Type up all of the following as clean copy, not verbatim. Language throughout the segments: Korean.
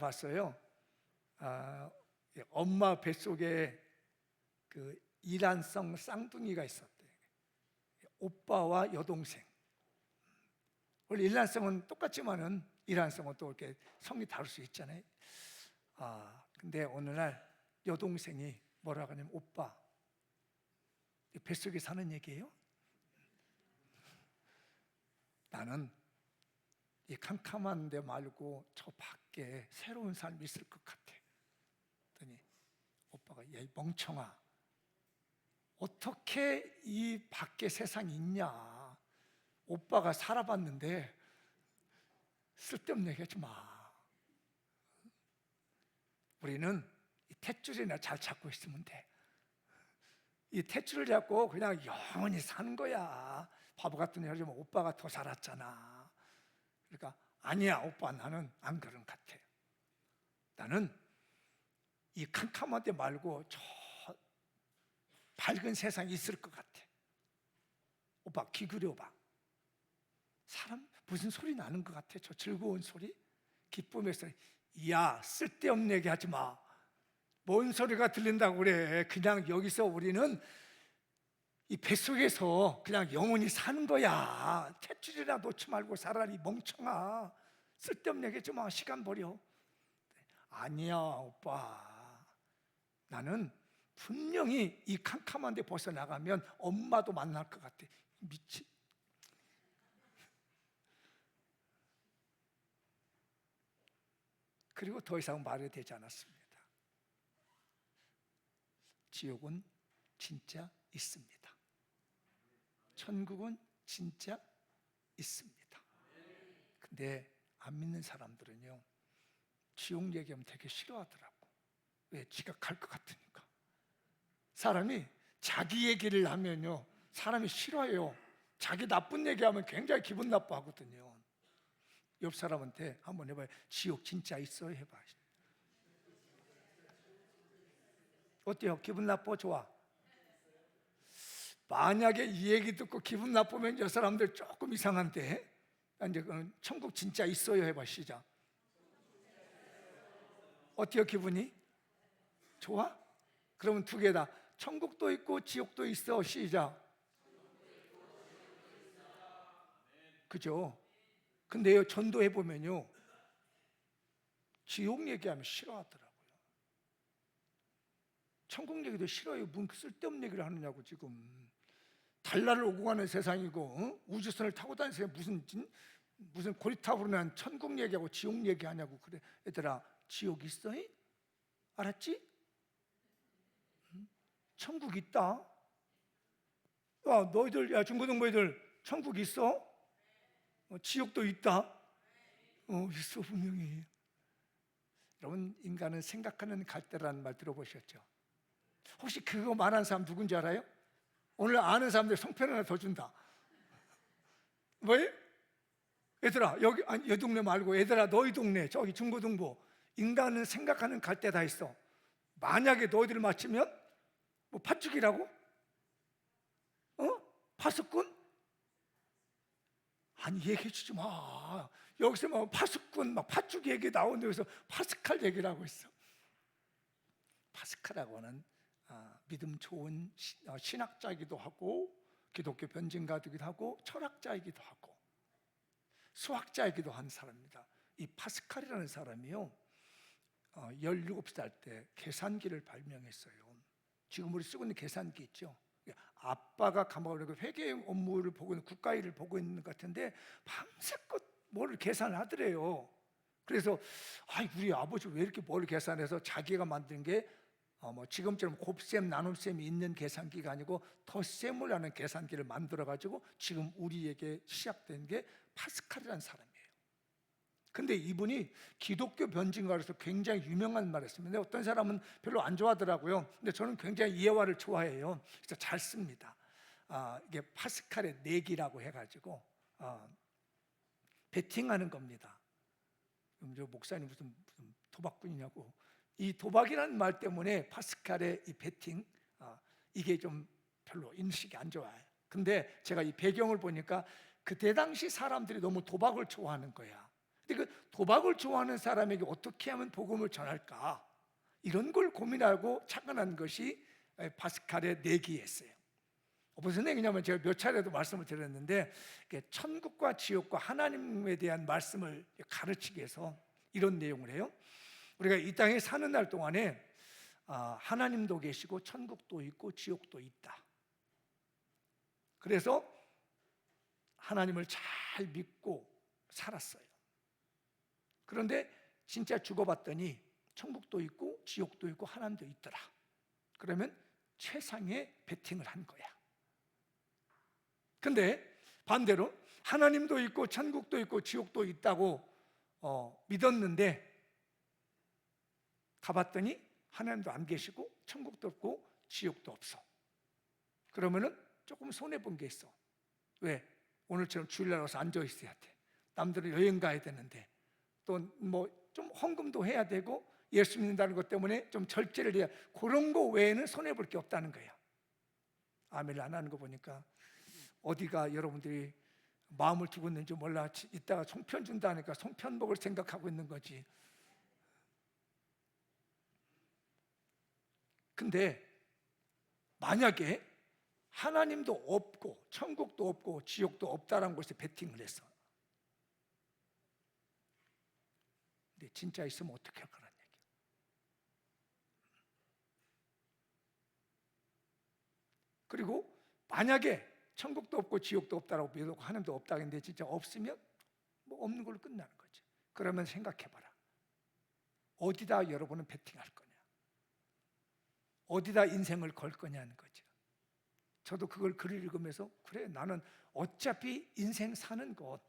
봤어요. 엄마 뱃속에 그 이란성 쌍둥이가 있었대. 오빠와 여동생. 원래 일란성은 똑같지만은 이란성은 또 이렇게 성이 다를 수 있잖아요. 근데 어느 날 여동생이 뭐라고 하냐면, 오빠, 뱃속에 사는 얘기예요. 나는 이 캄캄한 데 말고 저 밖에 새로운 삶이 있을 것 같아. 그랬더니 오빠가, 야, 이 멍청아, 어떻게 이 밖에 세상이 있냐? 오빠가 살아봤는데 쓸데없는 얘기 하지 마. 우리는 이 탯줄이나 잘 잡고 있으면 돼. 이 탯줄을 잡고 그냥 영원히 사는 거야. 바보 같은 얘기 하지만 오빠가 더 살았잖아. 그러니까 아니야, 오빠, 나는 안 그런 것 같아. 나는 이 캄캄한 데 말고 저 밝은 세상이 있을 것 같아. 오빠, 귀 기울여봐. 사람 무슨 소리 나는 것 같아? 저 즐거운 소리? 기쁨에서. 야, 쓸데없는 얘기 하지 마. 뭔 소리가 들린다고 그래. 그냥 여기서 우리는 이 뱃속에서 그냥 영원히 사는 거야. 탯줄이나 놓지 말고 살아라, 이 멍청아. 쓸데없는 얘기 하지 마. 시간 버려. 아니야, 오빠, 나는 분명히 이 캄캄한 데 벗어나가면 엄마도 만날 것 같아. 미치. 그리고 더 이상 말이 되지 않았습니다. 지옥은 진짜 있습니다. 천국은 진짜 있습니다. 근데 안 믿는 사람들은요, 지옥 얘기하면 되게 싫어하더라고. 왜? 지가 갈 것 같으니까. 사람이 자기 얘기를 하면요, 사람이 싫어해요. 자기 나쁜 얘기하면 굉장히 기분 나빠하거든요. 옆 사람한테 한번 해봐요. 지옥 진짜 있어요? 해봐. 어때요? 기분 나빠? 좋아? 만약에 이 얘기 듣고 기분 나쁘면 저 사람들 조금 이상한데, 이제 천국 진짜 있어요? 해봐. 시작. 어때요? 기분이? 좋아? 그러면 두 개다. 천국도 있고 지옥도 있어. 시작. 그죠? 근데요, 전도해보면요, 지옥 얘기하면 싫어하더라고요. 천국 얘기도 싫어요. 무슨 쓸데없는 얘기를 하느냐고. 지금 달나라를 오고 가는 세상이고, 우주선을 타고 다니는 세상에 무슨 고리탑으로 난 천국 얘기하고 지옥 얘기하냐고. 그래, 얘들아, 지옥 있어? 알았지? 천국 있다. 야, 너희들, 야, 중고등부 애들, 천국 있어? 지옥도 있다. 있어, 분명히. 여러분, 인간은 생각하는 갈대라는 말 들어보셨죠? 혹시 그거 말하는 사람 누군지 알아요? 오늘 아는 사람들 송편 하나 더 준다. 왜? 얘들아, 여기, 아니, 이 동네 말고, 얘들아, 너희 동네, 저기 중고등부, 인간은 생각하는 갈대 다 있어. 만약에 너희들 맞추면 뭐 팥죽이라고? 파수꾼? 아니, 얘기해 주지 마. 여기서 막 파수꾼, 막 팥죽 얘기 나오는데 여기서 파스칼 얘기를 하고 있어. 파스칼이라고 하는 믿음 좋은 신학자이기도 하고, 기독교 변증가이기도 하고, 철학자이기도 하고, 수학자이기도 한 사람입니다. 이 파스칼이라는 사람이요, 17살 때 계산기를 발명했어요. 지금 우리 쓰고 있는 계산기 있죠? 아빠가 감옥에 회계 업무를 보고 있는, 국가일을 보고 있는 것 같은데 밤새껏 뭘 계산을 하더래요. 그래서 우리 아버지 왜 이렇게 뭘 계산해서 자기가 만든 게 지금처럼 곱셈, 나눗셈이 있는 계산기가 아니고 덧셈을 하는 계산기를 만들어가지고 지금 우리에게 시작된 게 파스칼이라는 사람이에요. 근데 이분이 기독교 변증가로서 굉장히 유명한 말을 했습니다. 근데 어떤 사람은 별로 안 좋아하더라고요. 근데 저는 굉장히 이 예화를 좋아해요. 진짜 잘 씁니다. 이게 파스칼의 내기라고 해가지고 베팅하는 겁니다. 저 목사님 무슨 도박꾼이냐고. 이 도박이라는 말 때문에 파스칼의 이 베팅, 이게 좀 별로 인식이 안 좋아요. 근데 제가 이 배경을 보니까 그때 당시 사람들이 너무 도박을 좋아하는 거야. 근데 그 도박을 좋아하는 사람에게 어떻게 하면 복음을 전할까? 이런 걸 고민하고 착안한 것이 파스칼의 내기였어요. 무슨 얘기냐면 제가 몇 차례도 말씀을 드렸는데 천국과 지옥과 하나님에 대한 말씀을 가르치기 위해서 이런 내용을 해요. 우리가 이 땅에 사는 날 동안에 하나님도 계시고 천국도 있고 지옥도 있다. 그래서 하나님을 잘 믿고 살았어요. 그런데 진짜 죽어봤더니 천국도 있고 지옥도 있고 하나님도 있더라. 그러면 최상의 베팅을 한 거야. 근데 반대로 하나님도 있고 천국도 있고 지옥도 있다고 믿었는데 가봤더니 하나님도 안 계시고 천국도 없고 지옥도 없어. 그러면은 조금 손해본 게 있어. 왜? 오늘처럼 주일날 와서 앉아있어야 돼. 남들은 여행 가야 되는데 또 뭐 좀 헌금도 해야 되고 예수 믿는다는 것 때문에 좀 절제를 해야, 그런 거 외에는 손해볼 게 없다는 거야. 아멘을 안 하는 거 보니까 어디가 여러분들이 마음을 두고 있는지 몰라. 이따가 송편 준다니까 송편 먹을 생각하고 있는 거지. 근데 만약에 하나님도 없고 천국도 없고 지옥도 없다라는 곳에 베팅을 했어. 근데 진짜 있으면 어떻게 할 거란 얘기야. 그리고 만약에 천국도 없고 지옥도 없다라고 믿고 하나님도 없다고 했는데 진짜 없으면 뭐 없는 걸로 끝나는 거지. 그러면 생각해봐라. 어디다 여러분은 베팅할 거냐? 어디다 인생을 걸 거냐는 거죠. 저도 그걸 글을 읽으면서 그래, 나는 어차피 인생 사는 것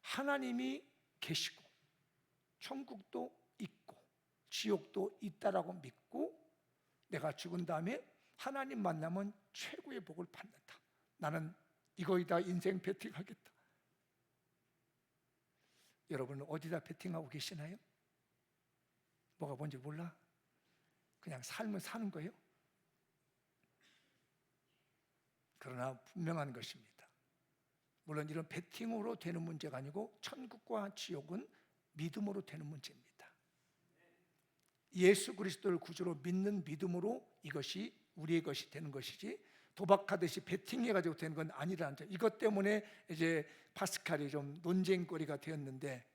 하나님이 계시고 천국도 있고 지옥도 있다라고 믿고 내가 죽은 다음에 하나님 만나면 최고의 복을 받는다. 나는 이거에다 인생 베팅하겠다. 여러분은 어디다 베팅하고 계시나요? 뭐가 뭔지 몰라? 그냥 삶을 사는 거예요? 그러나 분명한 것입니다. 물론 이런 베팅으로 되는 문제가 아니고 천국과 지옥은 믿음으로 되는 문제입니다. 예수 그리스도를 구주로 믿는 믿음으로 이것이 우리의 것이 되는 것이지 도박하듯이 베팅해가지고 되는 건 아니라는 점. 이것 때문에 이제 파스칼이 좀 논쟁거리가 되었는데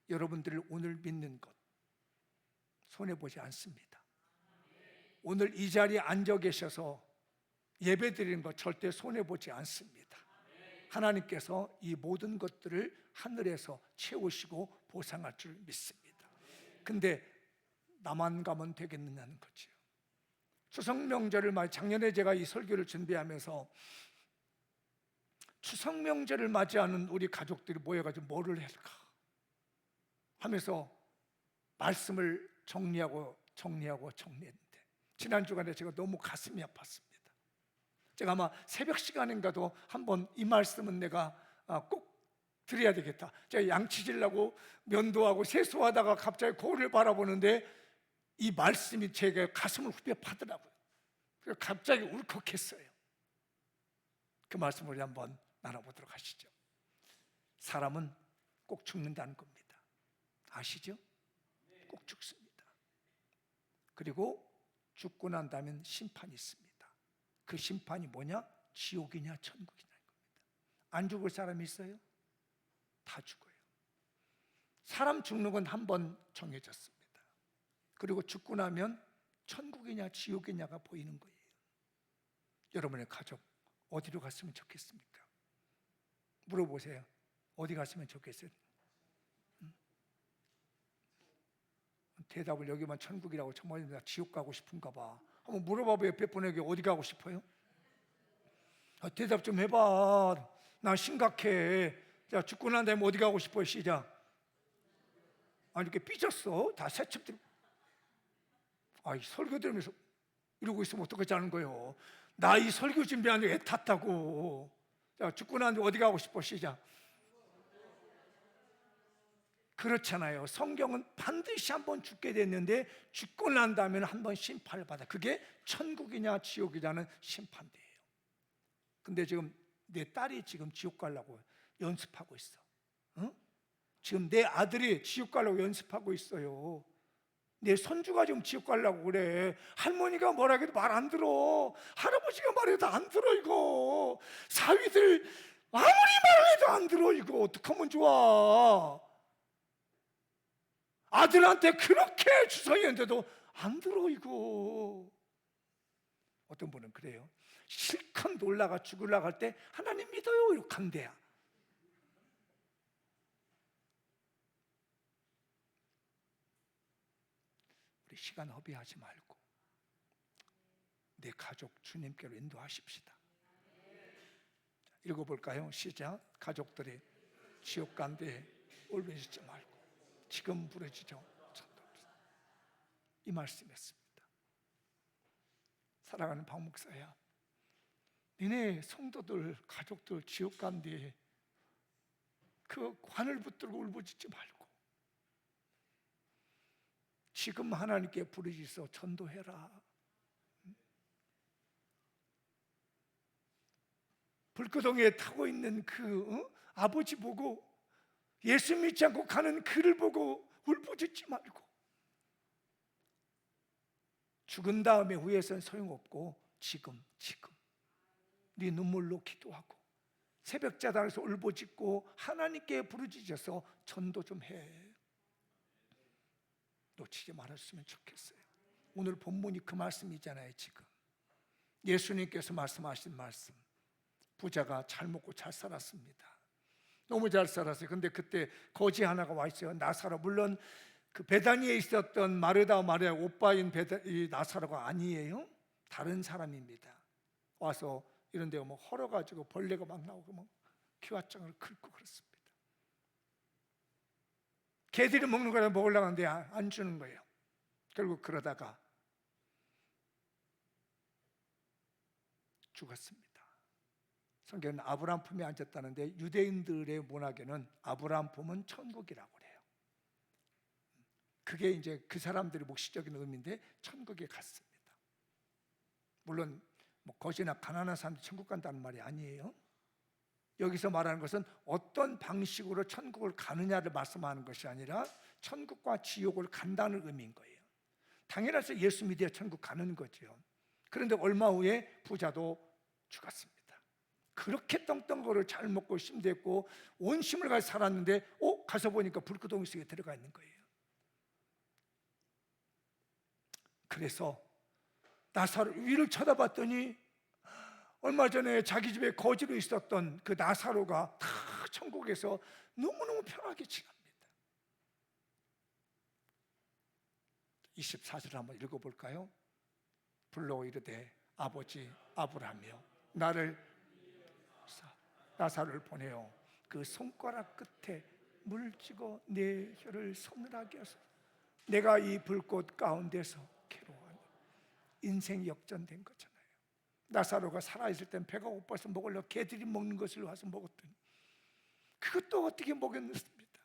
여러분들을 오늘 믿는 것 손해보지 않습니다. 오늘 이 자리에 앉아 계셔서 예배 드리는 것 절대 손해보지 않습니다. 하나님께서 이 모든 것들을 하늘에서 채우시고 보상할 줄 믿습니다. 근데 나만 가면 되겠느냐는 거죠. 추석 명절을 작년에 제가 이 설교를 준비하면서 추석 명절을 맞이하는 우리 가족들이 모여가지고 뭐를 할까 하면서 말씀을 정리했는데 지난 주간에 제가 너무 가슴이 아팠습니다. 제가 아마 새벽 시간인가도 한번 이 말씀은 내가 꼭 드려야 되겠다. 제가 양치 질라고 면도하고 세수하다가 갑자기 거울을 바라보는데 이 말씀이 제게 가슴을 후벼 파더라고요. 그래서 갑자기 울컥했어요. 그 말씀을 우리 한번 나눠보도록 하시죠. 사람은 꼭 죽는다는 겁니다. 아시죠? 꼭 죽습니다. 그리고 죽고 난 다음엔 심판이 있습니다. 그 심판이 뭐냐? 지옥이냐 천국이냐는 겁니다. 안 죽을 사람이 있어요? 다 죽어요. 사람 죽는 건 한 번 정해졌습니다. 그리고 죽고 나면 천국이냐 지옥이냐가 보이는 거예요. 여러분의 가족 어디로 갔으면 좋겠습니까? 물어보세요. 어디 갔으면 좋겠어요? 대답을 여기만 천국이라고 정말 나 지옥 가고 싶은가 봐. 한번 물어봐봐요. 옆에 분에게 어디 가고 싶어요? 대답 좀 해봐. 나 심각해. 자, 죽고 난 다음에 어디 가고 싶어요? 시작. 아니 이렇게 삐졌어. 다 새침들. 이 설교 들으면서 이러고 있으면 어떡하지 않은 거예요. 나 이 설교 준비하는데 애 탔다고. 자, 죽고 난 다음에 어디 가고 싶어? 시작. 그렇잖아요. 성경은 반드시 한번 죽게 됐는데 죽고 난 다음에 한번 심판을 받아. 그게 천국이냐 지옥이냐는 심판대예요. 근데 지금 내 딸이 지금 지옥 가려고 연습하고 있어. 응? 지금 내 아들이 지옥 가려고 연습하고 있어요. 내 손주가 지금 지옥 가려고 그래. 할머니가 뭐라 해도 말 안 들어. 할아버지가 말해도 안 들어. 이거 사위들 아무리 말해도 안 들어. 이거 어떡하면 좋아. 아들한테 그렇게 주사위했는데도 안 들어. 이거 어떤 분은 그래요. 실컷 놀라가 죽으려고 할 때 하나님 믿어요 이렇게 한대야. 우리 시간 허비하지 말고 내 가족 주님께로 인도하십시다. 읽어볼까요? 시작. 가족들이 지옥 간데 울부짖지 말고 지금 부르짖어 이 말씀이었습니다. 사랑하는 박 목사야, 니네 성도들 가족들 지옥 간데 그 관을 붙들고 울부짖지 말고 지금 하나님께 부르짖어 전도해라. 불구덩이에 타고 있는 그 아버지 보고 예수 믿지 않고 가는 그를 보고 울부짖지 말고 죽은 다음에 후회해서는 소용없고 지금 네 눈물로 기도하고 새벽자단에서 울부짖고 하나님께 부르짖어서 전도 좀 해. 놓치지 말았으면 좋겠어요. 오늘 본문이 그 말씀이잖아요. 지금 예수님께서 말씀하신 말씀, 부자가 잘 먹고 잘 살았습니다. 너무 잘 살았어요. 근데 그때 거지 하나가 와 있어요. 나사로. 물론 그 베다니에 있었던 마르다 마리아 오빠인 이 나사로가 아니에요. 다른 사람입니다. 와서 이런 데 오면 헐어가지고 벌레가 막 나오고 막 기와장을 긁고 그렇습니다. 개들이 먹는 거라 먹으려고 하는데 안 주는 거예요. 결국 그러다가 죽었습니다. 성경은 아브라함 품에 앉았다는데 유대인들의 문학에는 아브라함 품은 천국이라고 그래요. 그게 이제 그 사람들의 묵시적인 의미인데 천국에 갔습니다. 물론 뭐 거지나 가난한 사람들이 천국 간다는 말이 아니에요. 여기서 말하는 것은 어떤 방식으로 천국을 가느냐를 말씀하는 것이 아니라 천국과 지옥을 간다는 의미인 거예요. 당연하죠. 예수 믿어야 천국 가는 거죠. 그런데 얼마 후에 부자도 죽었습니다. 그렇게 떵떵거려 잘 먹고 힘됐고 온 힘을 가지고 살았는데 가서 보니까 불구덩이 속에 들어가 있는 거예요. 그래서 나사로 위를 쳐다봤더니 얼마 전에 자기 집에 거지로 있었던 그 나사로가 다 천국에서 너무너무 편하게 지냅니다. 24절 한번 읽어볼까요? 불러 이르되 아버지 아브라함이여 나를 나사로를 보내어 그 손가락 끝에 물쥐고 내 혀를 서늘하게 하소서. 내가 이 불꽃 가운데서 괴로워하니 인생 역전된 거잖아요. 나사로가 살아있을 땐 배가 고파서 먹으려고 개들이 먹는 것을 와서 먹었더니 그것도 어떻게 먹였습니다.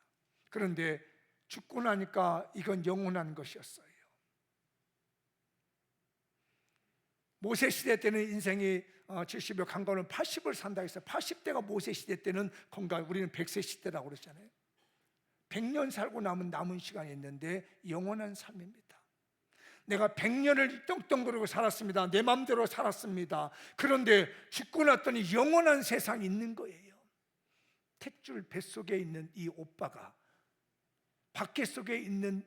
그런데 죽고 나니까 이건 영원한 것이었어요. 모세 시대 때는 인생이 70여 강건은 80을 산다 했어요. 80대가 모세 시대 때는 건강, 우리는 100세 시대라고 그러잖아요. 100년 살고 남은 시간이 있는데 영원한 삶입니다. 내가 100년을 떵떵거리고 살았습니다. 내 마음대로 살았습니다. 그런데 죽고 났더니 영원한 세상이 있는 거예요. 탯줄 뱃속에 있는 이 오빠가 밖에 속에 있는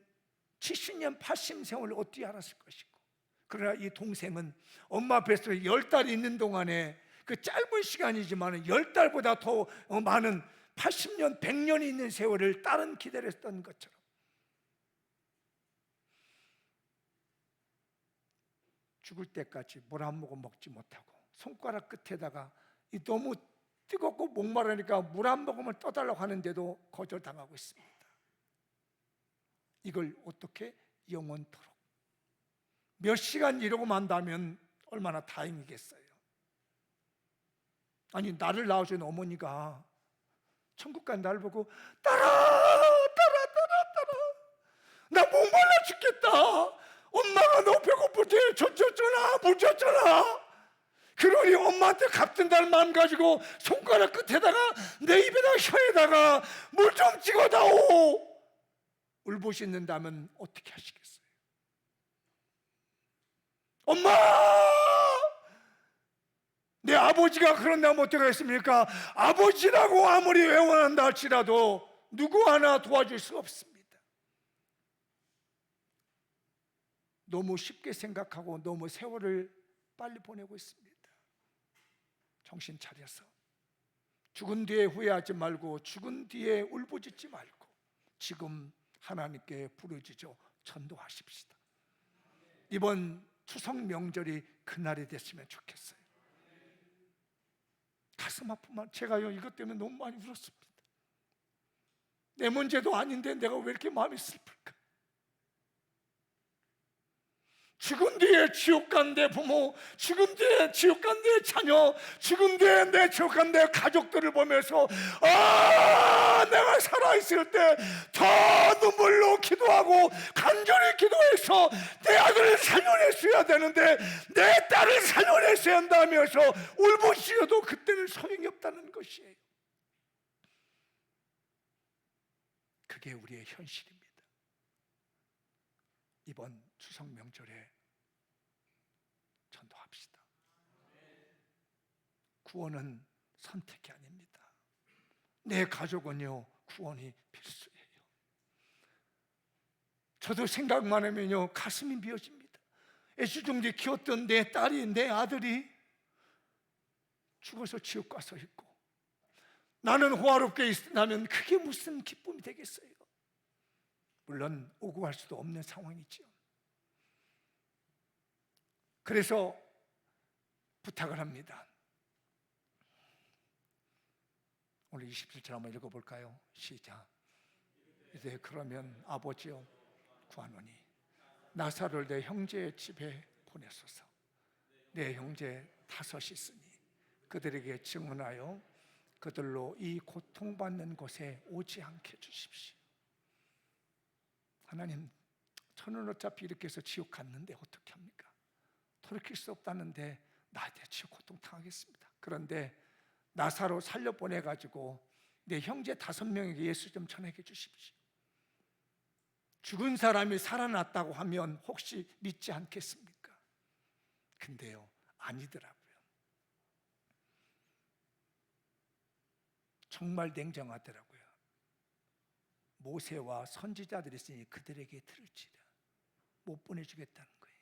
70년 80 세월을 어떻게 알았을 것이고, 그러나 이 동생은 엄마 뱃속에 10달이 있는 동안에 그 짧은 시간이지만 10달보다 더 많은 80년 100년이 있는 세월을 딸은 기다렸던 것처럼 죽을 때까지 물 한 모금 먹지 못하고 손가락 끝에다가 이 너무 뜨겁고 목마르니까 물 한 모금을 떠달라고 하는데도 거절당하고 있습니다. 이걸 어떻게 영원토록 몇 시간 이러고 만다면 얼마나 다행이겠어요. 아니 나를 낳아준 어머니가 천국 간 날 보고 따라 나 목말라 죽겠다. 엄마가 너 배고플 때 젖 줬잖아, 물 줬잖아. 그러니 엄마 아버지한테 갚든다는 마음 가지고 손가락 끝에다가 내 입에다가 혀에다가 물 좀 찍어다오 울부짖는다면 어떻게 하시겠어요? 엄마! 내 아버지가 그런다면 어떻게 하겠습니까? 아버지라고 아무리 애원한다 할지라도 누구 하나 도와줄 수 없습니다. 너무 쉽게 생각하고 너무 세월을 빨리 보내고 있습니다. 정신 차려서 죽은 뒤에 후회하지 말고 죽은 뒤에 울부짖지 말고 지금 하나님께 부르짖어 전도하십시다. 이번 추석 명절이 그날이 됐으면 좋겠어요. 가슴 아프면 제가요 이것 때문에 너무 많이 울었습니다. 내 문제도 아닌데 내가 왜 이렇게 마음이 슬플까? 죽은 뒤에 지옥 간 내 부모, 죽은 뒤에 지옥 간 내 자녀, 죽은 뒤에 내 지옥 간 내 가족들을 보면서 내가 살아있을 때 더 눈물로 기도하고 간절히 기도해서 내 아들을 살려냈어야 되는데 내 딸을 살려냈어야 한다면서 울부짖어도 그때는 소용이 없다는 것이에요. 그게 우리의 현실입니다. 이번 추석 명절에 전도합시다. 구원은 선택이 아닙니다. 내 가족은요 구원이 필수예요. 저도 생각만 하면요 가슴이 미어집니다. 애지중지 키웠던 내 딸이, 내 아들이 죽어서 지옥 가서 있고 나는 호화롭게 있다면 그게 무슨 기쁨이 되겠어요? 물론 오고 갈 수도 없는 상황이죠. 그래서 부탁을 합니다. 오늘 27절 한번 읽어볼까요? 시작. 이제 그러면 아버지여 구하노니 나사로를 내 형제의 집에 보내소서. 내 형제 5이 있으니 그들에게 증언하여 그들로 이 고통받는 곳에 오지 않게 해주십시오. 하나님, 저는 어차피 이렇게 해서 지옥 갔는데 어떻게 합니까? 돌이킬 수 없다는데 나한테 지옥 고통 당하겠습니다. 그런데 나사로 살려보내가지고 내 형제 5명에게 예수 좀 전해 주십시오. 죽은 사람이 살아났다고 하면 혹시 믿지 않겠습니까? 근데요 아니더라고요. 정말 냉정하더라고요. 모세와 선지자들이 있으니 그들에게 들을지라 못 보내주겠다는 거예요.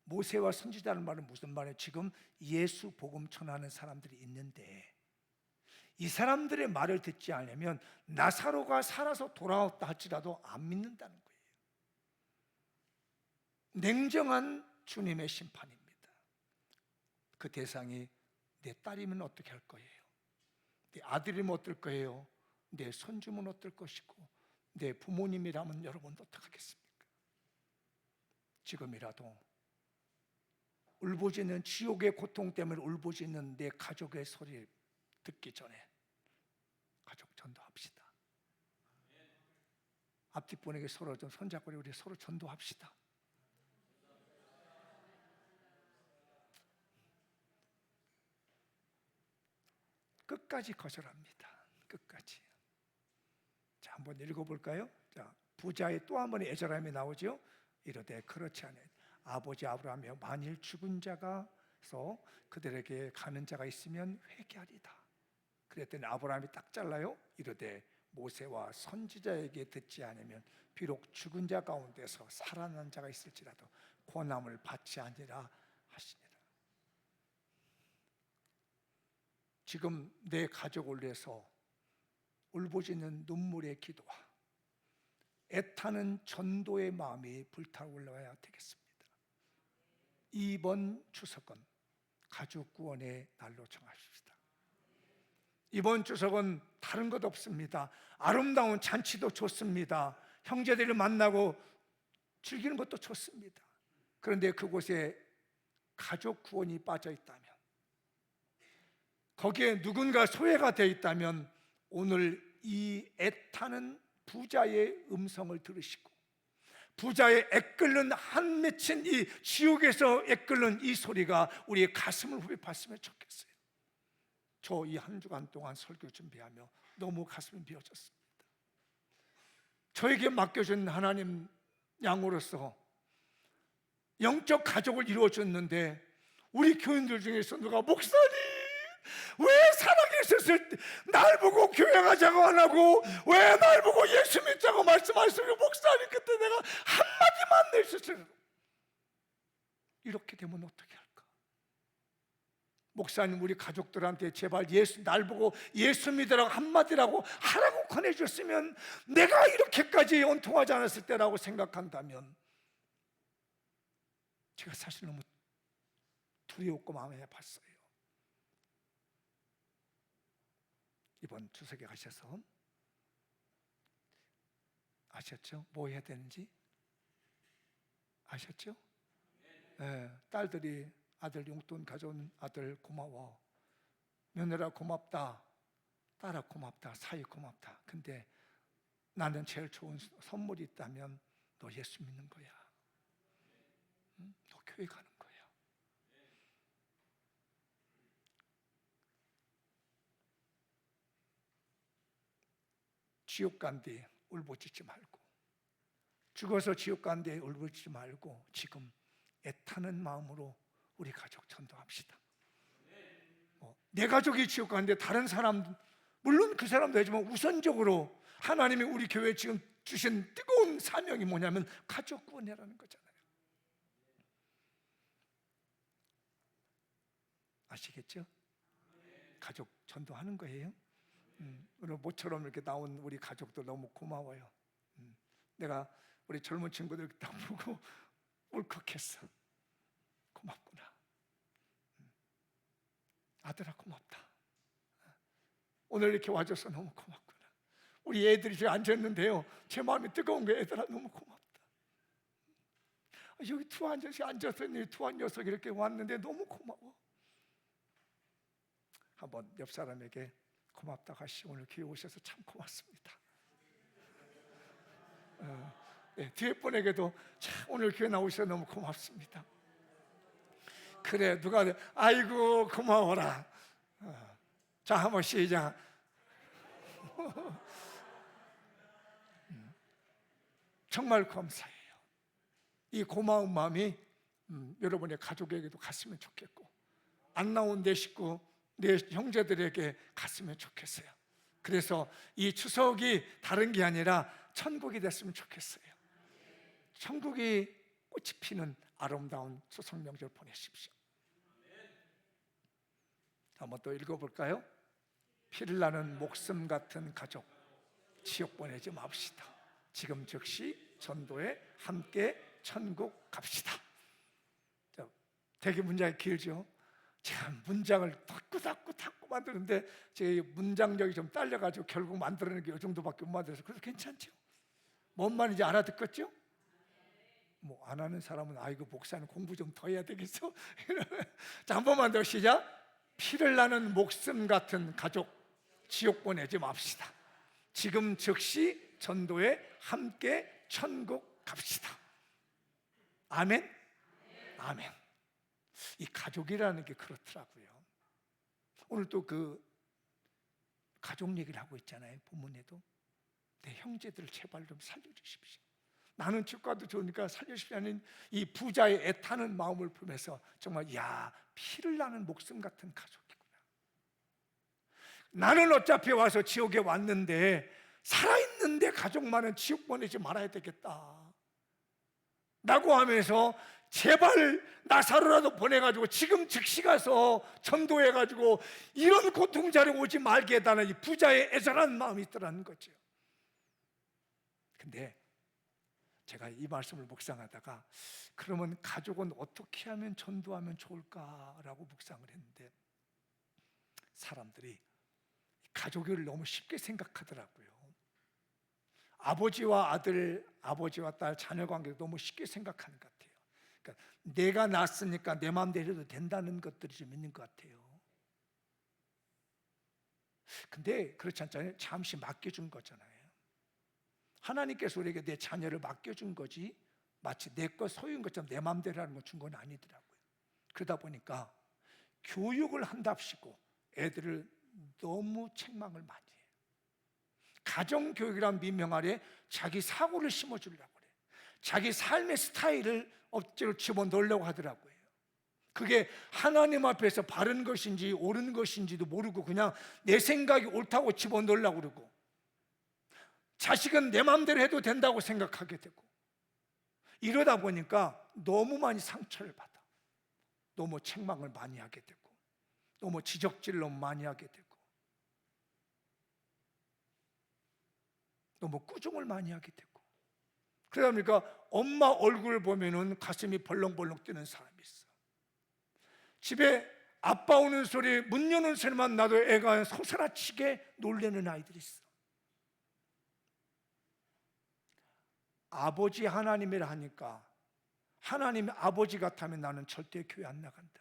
모세와 선지자는 말은 무슨 말이에요? 지금 예수 복음 전하는 사람들이 있는데 이 사람들의 말을 듣지 않으면 나사로가 살아서 돌아왔다 할지라도 안 믿는다는 거예요. 냉정한 주님의 심판입니다. 그 대상이 내 딸이면 어떻게 할 거예요? 내 아들이면 어떨 거예요? 내 손주면 어떨 것이고 내 부모님이라면 여러분 어떡하겠습니까? 지금이라도 울부짖는 지옥의 고통 때문에 울부짖는 내 가족의 소리 듣기 전에 가족 전도합시다. 앞뒤 분에게 서로 좀 손잡고 우리 서로 전도합시다. 끝까지 거절합니다. 끝까지. 자, 한번 읽어볼까요? 자, 부자의 또 한 번의 애절함이 나오죠. 이르되 그렇지 않아요. 아버지 아브라함이여 만일 죽은 자가서 그들에게 가는 자가 있으면 회개하리다. 그랬더니 아브라함이 딱 잘라요. 이르되 모세와 선지자에게 듣지 않으면 비록 죽은 자 가운데서 살아난 자가 있을지라도 고난을 받지 아니라 하시니라. 지금 내 가족을 위해서 울부짖는 눈물의 기도와 애타는 전도의 마음이 불타올라야 되겠습니다. 이번 추석은 가족 구원의 날로 정하십시다. 이번 추석은 다른 것 없습니다. 아름다운 잔치도 좋습니다. 형제들을 만나고 즐기는 것도 좋습니다. 그런데 그곳에 가족 구원이 빠져 있다면, 거기에 누군가 소외가 되어 있다면 오늘 이 애타는 부자의 음성을 들으시고 부자의 애끓는 한 맺힌 이 지옥에서 애끓는 이 소리가 우리의 가슴을 후벼팠으면 좋겠어요. 저 이 한 주간 동안 설교 준비하며 너무 가슴이 비어졌습니다. 저에게 맡겨준 하나님 양으로서 영적 가족을 이루어줬는데, 우리 교인들 중에서 누가 목사님 왜 살아계셨을 때 날 보고 교회 가자고 안 하고 왜 날 보고 예수 믿자고 말씀하시고, 목사님 그때 내가 한마디만 내셨어요. 이렇게 되면 어떻게 할까? 목사님 우리 가족들한테 제발 날 보고 예수 믿으라고 한마디라고 하라고 권해줬으면 내가 이렇게까지 온통하지 않았을 때라고 생각한다면, 제가 사실 너무 두려웠고 마음에 아팠어요. 이번 추석에 가셔서 아셨죠? 뭐 해야 되는지 아셨죠? 네, 딸들이 아들 용돈 가져온 아들 고마워, 며느라 고맙다, 딸아 고맙다, 사위 고맙다. 근데 나는 제일 좋은 선물이 있다면 너 예수 믿는 거야. 응? 너 교회 가는 거야. 지옥 간뒤 울부짖지 말고, 죽어서 지옥 간뒤 울부짖지 말고 지금 애타는 마음으로 우리 가족 전도합시다. 내 가족이 지옥 가는데 다른 사람, 물론 그 사람도 하지만 우선적으로 하나님이 우리 교회에 지금 주신 뜨거운 사명이 뭐냐면 가족 구원이라는 거잖아요. 아시겠죠? 가족 전도하는 거예요. 오늘 모처럼 이렇게 나온 우리 가족들 너무 고마워요. 내가 우리 젊은 친구들 딱 보고 울컥했어. 고맙구나. 아들아 고맙다. 오늘 이렇게 와줘서 너무 고맙구나. 우리 애들이 지금 앉았는데요, 제 마음이 뜨거운 거예요. 애들아 너무 고맙다. 여기 투한 녀석이 앉았더니 투한 녀석이 이렇게 왔는데 너무 고마워. 한번 옆 사람에게 고맙다고 하시고, 오늘 교회 오셔서 참 고맙습니다. 네, 뒤에 분에게도 참 오늘 교회 나오셔서 너무 고맙습니다. 그래, 누가 아이고 고마워라. 자, 한번 시작. 정말 감사해요. 이 고마운 마음이 여러분의 가족에게도 갔으면 좋겠고, 안 나온 내 식구, 내 형제들에게 갔으면 좋겠어요. 그래서 이 추석이 다른 게 아니라 천국이 됐으면 좋겠어요. 천국이 꽃이 피는 아름다운 추석 명절 보내십시오. 한번 또 읽어볼까요? 피를 나는 목숨 같은 가족 지옥 보내지 맙시다. 지금 즉시 전도에 함께 천국 갑시다. 되게 문장이 길죠? 제가 문장을 닫고 만드는데 제 문장력이 좀 딸려가지고 결국 만들어내는 게 이 정도밖에 못 만들어서, 그래서 괜찮죠? 뭔 말인지 알아듣겠죠? 뭐 안 하는 사람은 아이고 목사는 공부 좀 더 해야 되겠어? 자, 한 번만 더 시작. 피를 나는 목숨 같은 가족 지옥 보내지 맙시다. 지금 즉시 전도에 함께 천국 갑시다. 아멘? 아멘. 이 가족이라는 게 그렇더라고요. 오늘 또 그 가족 얘기를 하고 있잖아요, 본문에도. 내 형제들을 제발 좀 살려주십시오. 나는 치과도 좋으니까 살려주시라는 이 부자의 애타는 마음을 품에서 정말 피를 나는 목숨 같은 가족이구나. 나는 어차피 와서 지옥에 왔는데 살아있는데 가족만은 지옥 보내지 말아야 되겠다 라고 하면서 제발 나사로라도 보내가지고 지금 즉시 가서 전도해가지고 이런 고통 자리 오지 말게 해달라는 이 부자의 애절한 마음이 있더라는 거죠. 근데 제가 이 말씀을 묵상하다가 그러면 가족은 어떻게 하면 전도하면 좋을까라고 묵상을 했는데, 사람들이 가족을 너무 쉽게 생각하더라고요. 아버지와 아들, 아버지와 딸, 자녀 관계도 너무 쉽게 생각하는 것 같아요. 그러니까 내가 낳았으니까 내 마음대로 해도 된다는 것들이 좀 있는 것 같아요. 근데 그렇지 않잖아요. 잠시 맡겨준 거잖아요. 하나님께서 우리에게 내 자녀를 맡겨준 거지 마치 내 것 소유인 것처럼 내 마음대로 하는 거 준 건 아니더라고요. 그러다 보니까 교육을 한답시고 애들을 너무 책망을 많이 해요. 가정교육이란 민명 아래 자기 사고를 심어주려고 그래요. 자기 삶의 스타일을 억지로 집어넣으려고 하더라고요. 그게 하나님 앞에서 바른 것인지 옳은 것인지도 모르고 그냥 내 생각이 옳다고 집어넣으려고 그러고, 자식은 내 마음대로 해도 된다고 생각하게 되고, 이러다 보니까 너무 많이 상처를 받아. 너무 책망을 많이 하게 되고, 너무 지적질을 너무 많이 하게 되고, 너무 꾸중을 많이 하게 되고, 그러다 보니까 엄마 얼굴을 보면은 가슴이 벌렁벌렁 뛰는 사람이 있어. 집에 아빠 오는 소리, 문 여는 소리만 나도 애가 소스라치게 놀래는 아이들이 있어. 아버지 하나님이라 하니까, 하나님이 아버지 같다면 나는 절대 교회 안 나간다.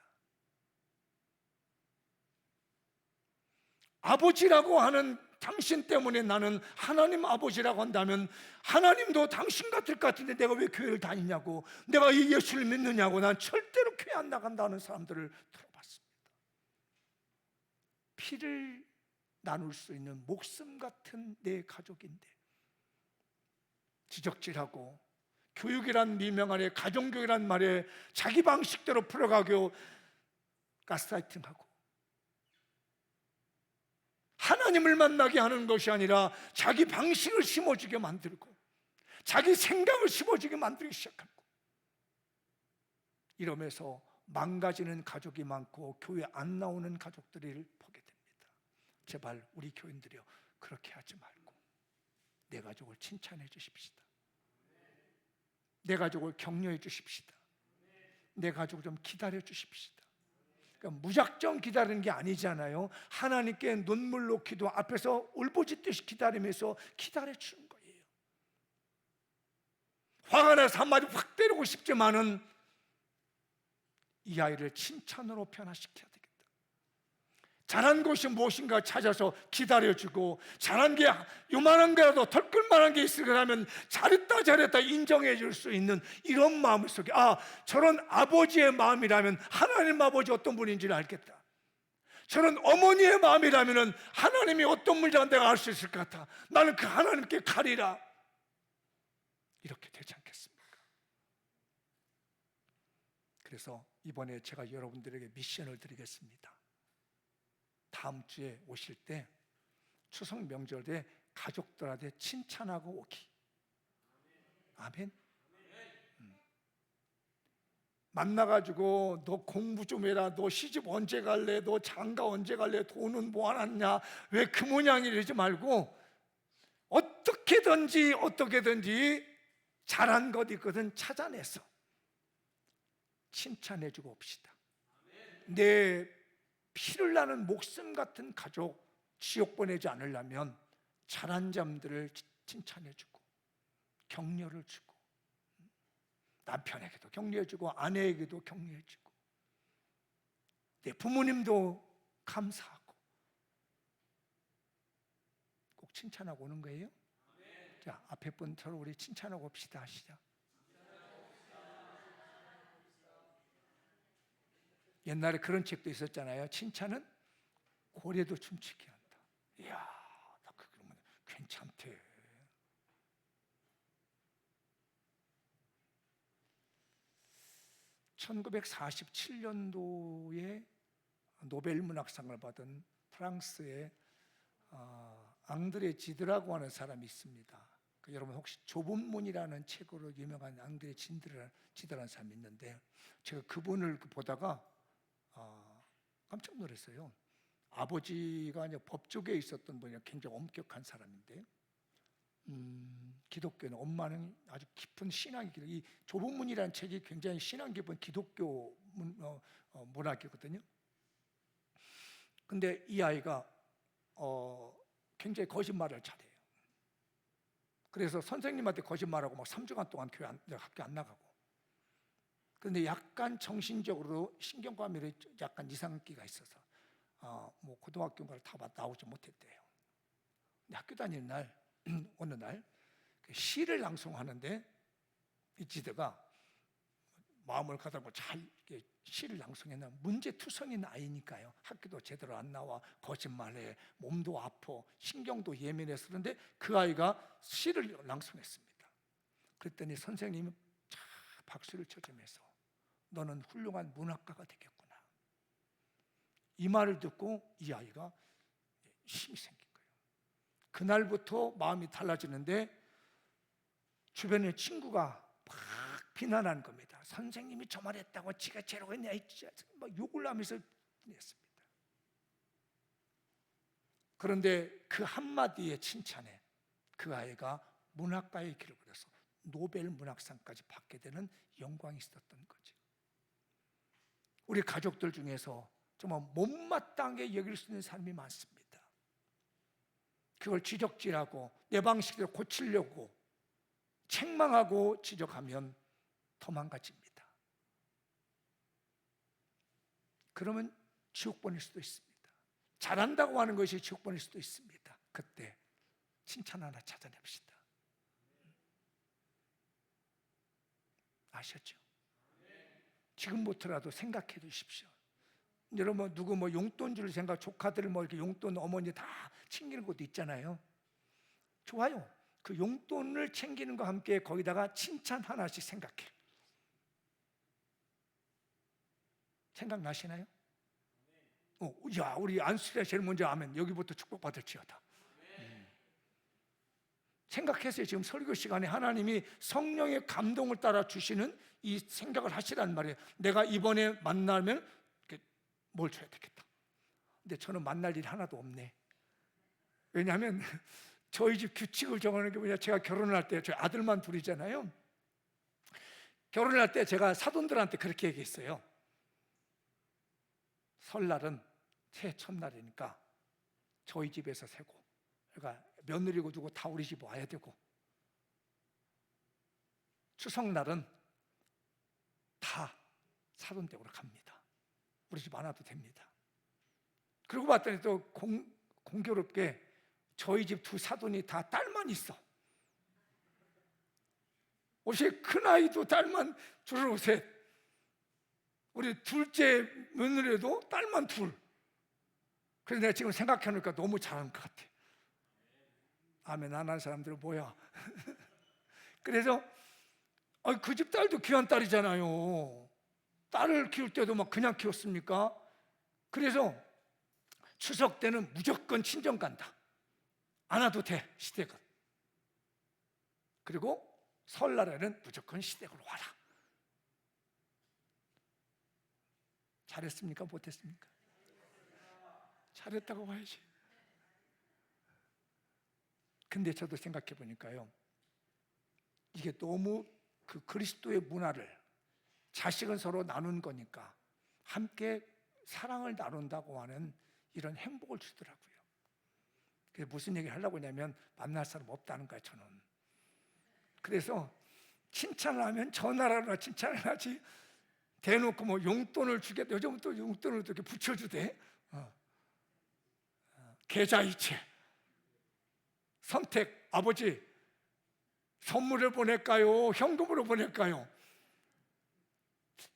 아버지라고 하는 당신 때문에 나는 하나님 아버지라고 한다면 하나님도 당신 같을 것 같은데 내가 왜 교회를 다니냐고, 내가 이 예수를 믿느냐고, 난 절대로 교회 안 나간다는 사람들을 들어봤습니다. 피를 나눌 수 있는 목숨 같은 내 가족인데 지적질하고, 교육이란 미명 아래 가정교육이란 말에 자기 방식대로 풀어가고 가스라이팅하고, 하나님을 만나게 하는 것이 아니라 자기 방식을 심어주게 만들고 자기 생각을 심어주게 만들기 시작하고, 이러면서 망가지는 가족이 많고 교회 안 나오는 가족들을 보게 됩니다. 제발 우리 교인들이요, 그렇게 하지 말고 내 가족을 칭찬해 주십시다. 내 가족을 격려해 주십시다. 내 가족을 좀 기다려 주십시다. 그러니까 무작정 기다리는 게 아니잖아요. 하나님께 눈물 놓기도 앞에서 울부짖듯이 기다리면서 기다려 주는 거예요. 화가 나서 한마디 확 때리고 싶지만은 이 아이를 칭찬으로 변화시켜야 되겠다. 잘한 것이 무엇인가 찾아서 기다려주고, 잘한 게 요만한 거라도 털끝만한 게 있을 거라면 잘했다 잘했다 인정해 줄 수 있는 이런 마음 속에, 저런 아버지의 마음이라면 하나님 아버지 어떤 분인지를 알겠다. 저런 어머니의 마음이라면 하나님이 어떤 분인지 내가 알 수 있을 것 같아. 나는 그 하나님께 가리라. 이렇게 되지 않겠습니까? 그래서 이번에 제가 여러분들에게 미션을 드리겠습니다. 다음 주에 오실 때 추석 명절 때 가족들한테 칭찬하고 오기. 아멘. 만나가지고 너 공부 좀 해라, 너 시집 언제 갈래, 너 장가 언제 갈래, 돈은 모아놨냐, 왜 그 모양이 이러지 말고 어떻게든지 잘한 것 있거든 찾아내서 칭찬해주고 옵시다. 내 피를 나는 목숨 같은 가족 지옥 보내지 않으려면 잘한 점들을 칭찬해주고 격려를 주고, 남편에게도 격려해주고 아내에게도 격려해주고 내 부모님도 감사하고 꼭 칭찬하고 오는 거예요. 자, 앞에 분 서로 우리 칭찬하고 옵시다. 시작. 옛날에 그런 책도 있었잖아요. 칭찬은 고래도 춤추게 한다. 이야, 나 그러면 괜찮대. (1947년도에) 노벨 문학상을 받은 프랑스의 앙드레 지드라고 하는 사람이 있습니다. 여러분 혹시 좁은 문이라는 책으로 유명한 앙드레 지드라는 사람이 있는데, 제가 그분을 보다가 깜짝 놀랐어요. 아버지가 이제 법조계에 있었던 분이 굉장히 엄격한 사람인데, 기독교는, 엄마는 아주 깊은 신앙이, 이 좁은 문이라는 책이 굉장히 신앙 깊은 기독교 문학이거든요. 근데 이 아이가 굉장히 거짓말을 잘해요. 그래서 선생님한테 거짓말하고 막 3주간 동안 학교 안 나가고. 그런데 약간 정신적으로 신경과밀이 약간 이상기가 있어서 뭐 고등학교를 다 나오지 못했대요. 근데 학교 다니는 날 어느 날 시를 낭송하는데 이 지도가 마음을 가다고 잘 시를 낭송했나 문제투성인 아이니까요. 학교도 제대로 안 나와, 거짓말해, 몸도 아파, 신경도 예민해서. 그런데 그 아이가 시를 낭송했습니다. 그랬더니 선생님이 박수를 쳐주면서 너는 훌륭한 문학가가 되겠구나. 이 말을 듣고 이 아이가 힘이 생긴 거예요. 그날부터 마음이 달라지는데 주변의 친구가 막 비난한 겁니다. 선생님이 저 말했다고 지가 제로 했냐, 막 욕을 하면서 했습니다. 그런데 그 한마디의 칭찬에 그 아이가 문학가의 길을 걸어서 노벨 문학상까지 받게 되는 영광이 있었던 거죠. 우리 가족들 중에서 정말 못마땅하게 여길 수 있는 사람이 많습니다. 그걸 지적질하고 내 방식대로 고치려고 책망하고 지적하면 더 망가집니다. 그러면 지옥 보낼 수도 있습니다. 잘한다고 하는 것이 지옥 보낼 수도 있습니다. 그때 칭찬 하나 찾아냅시다. 아셨죠? 지금부터라도 생각해 두십시오. 여러분 누구 용돈 줄 생각, 조카들 이렇게 용돈 어머니 다 챙기는 것도 있잖아요. 좋아요. 그 용돈을 챙기는 것과 함께 거기다가 칭찬 하나씩 생각해. 생각나시나요? 야, 우리 안수리가 제일 먼저 아멘. 여기부터 축복받을지어다. 생각했어요. 지금 설교 시간에 하나님이 성령의 감동을 따라 주시는 이 생각을 하시란 말이에요. 내가 이번에 만나면 뭘 줘야 되겠다. 근데 저는 만날 일이 하나도 없네. 왜냐하면 저희 집 규칙을 정하는 게 뭐냐, 제가 결혼을 할 때 저희 아들만 둘이잖아요. 결혼을 할 때 제가 사돈들한테 그렇게 얘기했어요. 설날은 새해 첫날이니까 저희 집에서 새고, 그러니까 며느리고 누구 다 우리 집 와야 되고, 추석날은 다 사돈댁으로 갑니다. 우리 집 안 와도 됩니다. 그러고 봤더니 또 공교롭게 저희 집 두 사돈이 다 딸만 있어. 옷이 큰아이도 딸만 주르륵 셋, 우리 둘째 며느리도 딸만 둘. 그래서 내가 지금 생각해보니까 너무 잘하는 것 같아. 아멘 안 하는 사람들은 뭐야. 그래서 그 집 딸도 귀한 딸이잖아요. 딸을 키울 때도 막 그냥 키웠습니까? 그래서 추석 때는 무조건 친정 간다. 안 와도 돼, 시댁은. 그리고 설날에는 무조건 시댁으로 와라. 잘했습니까? 못했습니까? 잘했다고 봐야지. 근데 저도 생각해 보니까요, 이게 너무 그 그리스도의 문화를, 자식은 서로 나눈 거니까 함께 사랑을 나눈다고 하는 이런 행복을 주더라고요. 그래서 무슨 얘기를 하려고 하냐면 만날 사람 없다는 거야, 저는. 그래서 칭찬을 하면 전화라도 칭찬을 하지, 대놓고 용돈을 주겠다. 요즘 또 용돈을 이렇게 붙여주대. 계좌이체 선택. 아버지 선물을 보낼까요? 현금으로 보낼까요?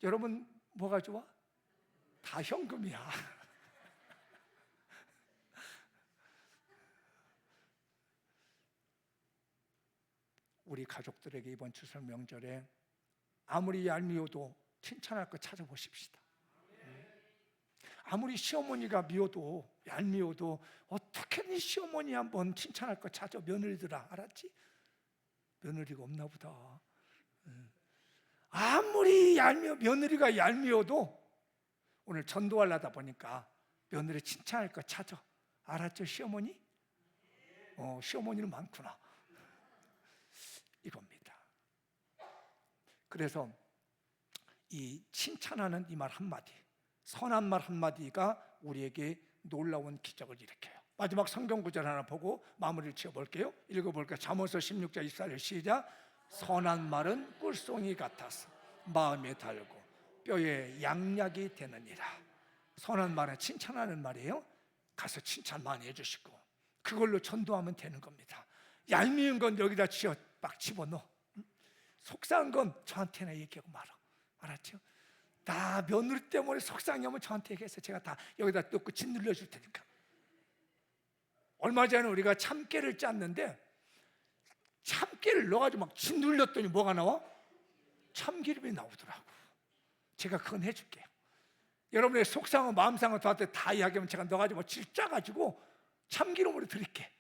여러분 뭐가 좋아? 다 현금이야. 우리 가족들에게 이번 추석 명절에 아무리 얄미워도 칭찬할 거 찾아보십시다. 아무리 시어머니가 미워도, 얄미워도 어떻게든 시어머니 한번 칭찬할 거 찾아. 며느리들아, 알았지? 며느리가 없나 보다. 아무리 며느리가 얄미워도 오늘 전도하려다 보니까 며느리 칭찬할 거 찾아. 알았죠, 시어머니? 시어머니는 많구나. 이겁니다. 그래서 이 칭찬하는 이 말 한마디, 선한 말 한마디가 우리에게 놀라운 기적을 일으켜요. 마지막 성경 구절 하나 보고 마무리를 지어볼게요. 읽어볼까요? 잠언서 16장 24절 시작. 선한 말은 꿀송이 같아서 마음에 달고 뼈에 양약이 되느니라. 선한 말은 칭찬하는 말이에요. 가서 칭찬 많이 해주시고 그걸로 전도하면 되는 겁니다. 얄미운 건 여기다 막 집어넣어. 속상한 건 저한테나 얘기하고 말아. 알았죠? 나 며느리 때문에 속상하면 저한테 얘기해서 제가 다 여기다 넣고 짓눌러 줄 테니까. 얼마 전에 우리가 참깨를 짰는데 참깨를 넣어가지고 막 짓눌렀더니 뭐가 나와? 참기름이 나오더라고. 제가 그건 해줄게요. 여러분의 속상한 마음상한 저한테 다 이야기하면 제가 넣어가지고 질짜가지고 참기름으로 드릴게.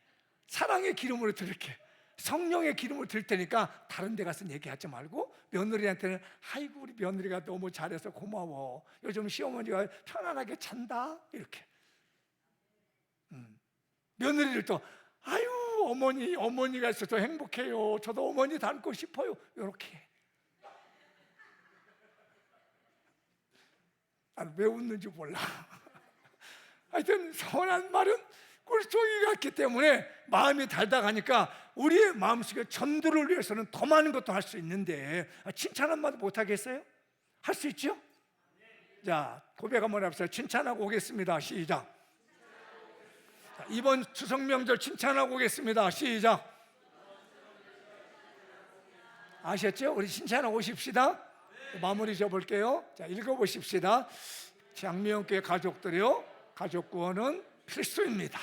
사랑의 기름으로 드릴게. 성령의 기름을 드릴 테니까 다른 데 가서 얘기하지 말고 며느리한테는 아이고 우리 며느리가 너무 잘해서 고마워. 요즘 시어머니가 편안하게 잔다. 이렇게. 며느리를 또 아유 어머니가 있어서 행복해요. 저도 어머니 닮고 싶어요. 이렇게. 난 왜 웃는지 몰라. 하여튼 선한 말은 꿀송이 같기 때문에 마음이 달다 가니까 우리의 마음속에 전도를 위해서는 더 많은 것도 할 수 있는데 칭찬 한마디 못하겠어요? 할 수 있죠? 자, 고백 한번 해보세요. 칭찬하고 오겠습니다. 시작. 자, 이번 추석 명절 칭찬하고 오겠습니다. 시작. 아셨죠? 우리 칭찬하고 오십시다. 마무리 줘볼게요. 자, 읽어보십시다. 장미영교회 가족들이요, 가족 구원은 필수입니다.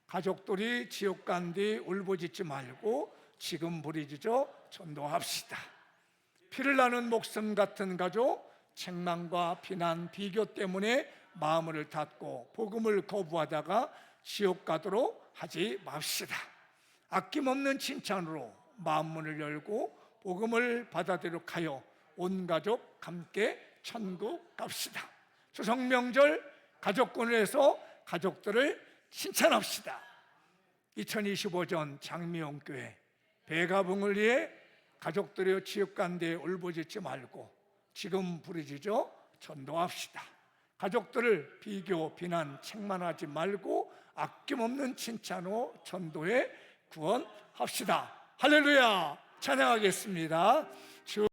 가족들이 지옥 간 뒤 울부짖지 말고 지금 부르짖어 전도합시다. 피를 나는 목숨 같은 가족, 책망과 비난, 비교 때문에 마음을 닫고 복음을 거부하다가 지옥 가도록 하지 맙시다. 아낌없는 칭찬으로 마음문을 열고 복음을 받아들이도록 하여 온 가족 함께 천국 갑시다. 추석 명절 가족권을 해서 가족들을 칭찬합시다. 2025년 장미영 교회 배가붕을 위해 가족들의 지옥 간데 울부짖지 말고 지금 부르짖어 전도합시다. 가족들을 비교, 비난, 책망하지 말고 아낌없는 칭찬으로 전도해 구원합시다. 할렐루야! 찬양하겠습니다.